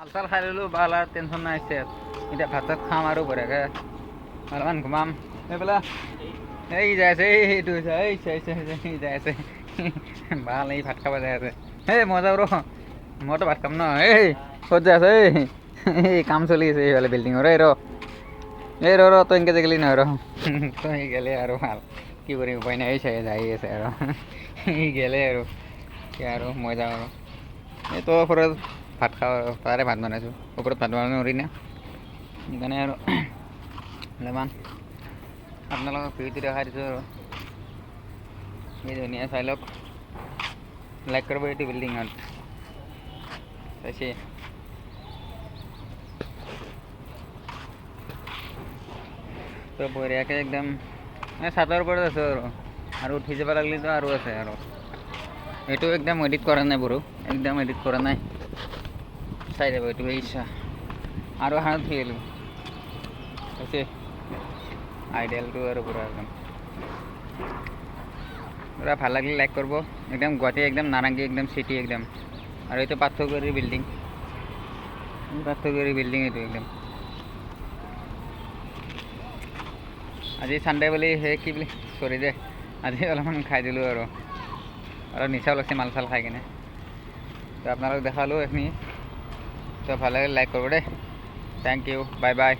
চাল খাই ললোঁ ভাল আৰু টেনশ্যন নাই আছে এতিয়া ভাত চাত খাম আৰু বঢ়িয়াকৈ অলপমান ঘুমাম এইফালে এই যাই আছে এইটো এই যাই আছে ভাল এই ভাত খাব যাই আছে এই মই যাওঁ ৰ মইতো ভাত খাম ন এই ক'ত যাই আছে এই কাম চলি আছে এইফালে বিল্ডিঙৰ ৰ তই এনেকৈ গেলি নহয় ৰ তই গেলে আৰু ভাল কি কৰিম উপায় নাই চাই যাই আছে আৰু সি গেলে আৰু আৰু মই যাওঁ আৰু এই তই ওপৰত ভাত খাওঁ আৰু তাৰে ভাত বনাইছোঁ ওপৰত ভাত বনাব নোৱাৰি না সেইকাৰণে আৰু অলপমান আপোনালোকক ভিউটো দেখাই দিছোঁ আৰু এই ধুনীয়া চাই লওক লাইক কৰিব এইটো বিল্ডিঙত চাইছে তো বঢ়িয়াকৈ একদম ছাদৰ ওপৰত আছোঁ আৰু উঠি যাব লাগিলেতো আৰু আছে আৰু এইটো একদম এডিট কৰা নাই বাৰু একদম এডিট কৰা নাই চাই যাব এইটো ইচ্ছা আৰু হাত উঠি গ'লোঁ হৈছে আইডিয়েলটো আৰু পুৰা একদম পুৰা ভাল লাগিলে লাইক কৰিব একদম গুৱাহাটী একদম নাৰেংগী একদম চিটি একদম আৰু এইটো পাৰ্থগুৰিৰ বিল্ডিং এইটো একদম আজি চানডে বুলি সেই কি বুলি চৰি দে আজি অলপমান খাই দিলোঁ আৰু অলপ নিচাও লাগছে মাল চাল খাই কিনে তো আপোনালোক দেখালোঁ এইখিনি তো ভাল লাগিলে লাইক কৰিব দেই থেংক ইউ বাই বাই